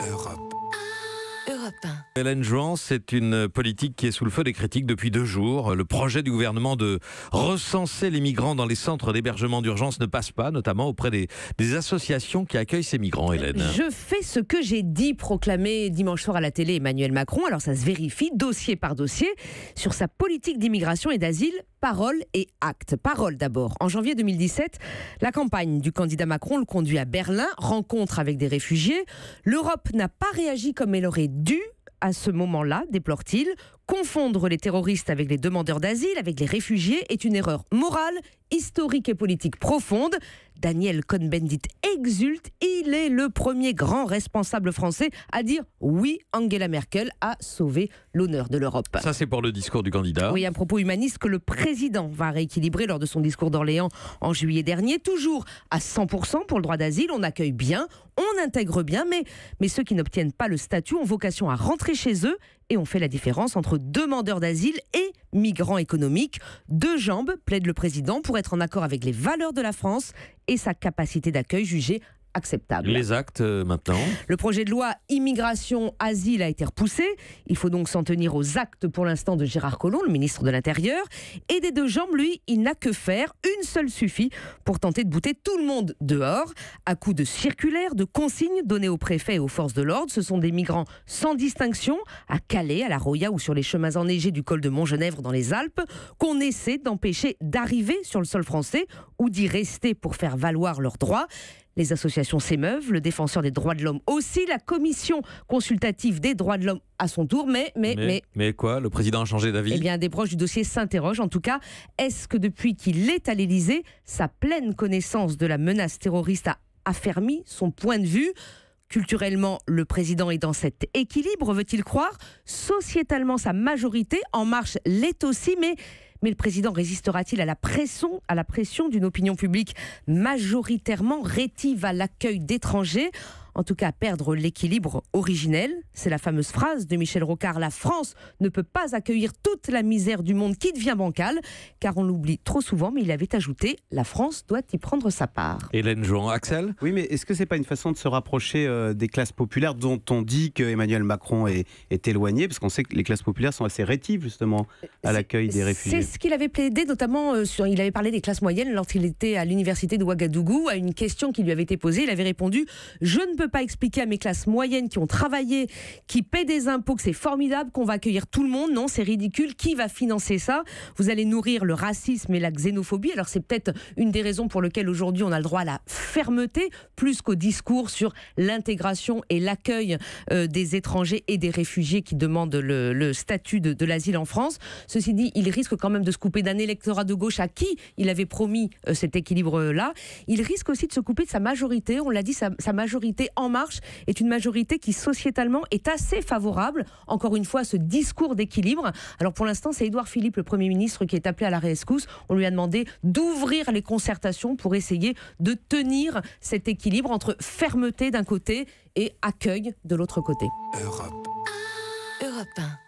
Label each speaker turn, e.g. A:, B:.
A: Europe 1.
B: Hélène Jouan, c'est une politique qui est sous le feu des critiques depuis 2 jours. Le projet du gouvernement de recenser les migrants dans les centres d'hébergement d'urgence ne passe pas, notamment auprès des associations qui accueillent ces migrants, Hélène.
C: Je fais ce que j'ai dit, proclamé dimanche soir à la télé Emmanuel Macron. Alors ça se vérifie, dossier par dossier, sur sa politique d'immigration et d'asile. Parole et acte. Parole d'abord. En janvier 2017, la campagne du candidat Macron le conduit à Berlin, rencontre avec des réfugiés. L'Europe n'a pas réagi comme elle aurait dû à ce moment-là, déplore-t-il. Confondre les terroristes avec les demandeurs d'asile, avec les réfugiés, est une erreur morale, historique et politique profonde. Daniel Cohn-Bendit exulte. Il est le premier grand responsable français à dire oui, Angela Merkel a sauvé l'honneur de l'Europe.
B: Ça, c'est pour le discours du candidat.
C: Oui, un propos humaniste que le président va rééquilibrer lors de son discours d'Orléans en juillet dernier. Toujours à 100% pour le droit d'asile, on accueille bien, on intègre bien, mais ceux qui n'obtiennent pas le statut ont vocation à rentrer chez eux. Et on fait la différence entre demandeurs d'asile et migrants économiques. 2 jambes, plaide le président, pour être en accord avec les valeurs de la France et sa capacité d'accueil jugée acceptable.
B: Les actes maintenant.
C: Le projet de loi immigration-asile a été repoussé. Il faut donc s'en tenir aux actes pour l'instant de Gérard Collomb, le ministre de l'Intérieur. Et des 2 jambes, lui, il n'a que faire. Une seule suffit pour tenter de bouter tout le monde dehors. À coups de circulaires, de consignes données aux préfets et aux forces de l'ordre. Ce sont des migrants sans distinction, à Calais, à La Roya ou sur les chemins enneigés du col de Montgenèvre dans les Alpes, qu'on essaie d'empêcher d'arriver sur le sol français ou d'y rester pour faire valoir leurs droits. Les associations s'émeuvent, le défenseur des droits de l'homme aussi, la commission consultative des droits de l'homme à son tour,
B: Mais quoi ? Le président a changé d'avis ?
C: Eh bien, des proches du dossier s'interrogent. En tout cas, est-ce que depuis qu'il est à l'Élysée, sa pleine connaissance de la menace terroriste a affermi son point de vue ? Culturellement, le président est dans cet équilibre, veut-il croire ? Sociétalement, sa majorité En Marche l'est aussi, mais le président résistera-t-il à la pression d'une opinion publique majoritairement rétive à l'accueil d'étrangers ? En tout cas, perdre l'équilibre originel, c'est la fameuse phrase de Michel Rocard. La France ne peut pas accueillir toute la misère du monde qui devient bancale, car on l'oublie trop souvent, mais il avait ajouté, la France doit y prendre sa part.
B: Hélène Jouan, Axel ?
D: Oui, mais est-ce que c'est pas une façon de se rapprocher des classes populaires dont on dit qu'Emmanuel Macron est éloigné, parce qu'on sait que les classes populaires sont assez rétives justement à l'accueil des réfugiés.
C: C'est ce qu'il avait plaidé, notamment il avait parlé des classes moyennes lorsqu'il était à l'université de Ouagadougou. À une question qui lui avait été posée, il avait répondu « Je ne peux pas expliquer à mes classes moyennes qui ont travaillé, qui paient des impôts, que c'est formidable, qu'on va accueillir tout le monde. Non, c'est ridicule. Qui va financer ça ? Vous allez nourrir le racisme et la xénophobie. » Alors c'est peut-être une des raisons pour lesquelles aujourd'hui on a le droit à la fermeté, plus qu'au discours sur l'intégration et l'accueil des étrangers et des réfugiés qui demandent le statut de l'asile en France. Ceci dit, il risque quand même de se couper d'un électorat de gauche à qui il avait promis cet équilibre-là. Il risque aussi de se couper de sa majorité. On l'a dit, sa majorité En Marche est une majorité qui sociétalement est assez favorable, encore une fois, à ce discours d'équilibre. Alors pour l'instant, c'est Édouard Philippe, le Premier ministre, qui est appelé à la rescousse. On lui a demandé d'ouvrir les concertations pour essayer de tenir cet équilibre entre fermeté d'un côté et accueil de l'autre côté.
A: Europe 1.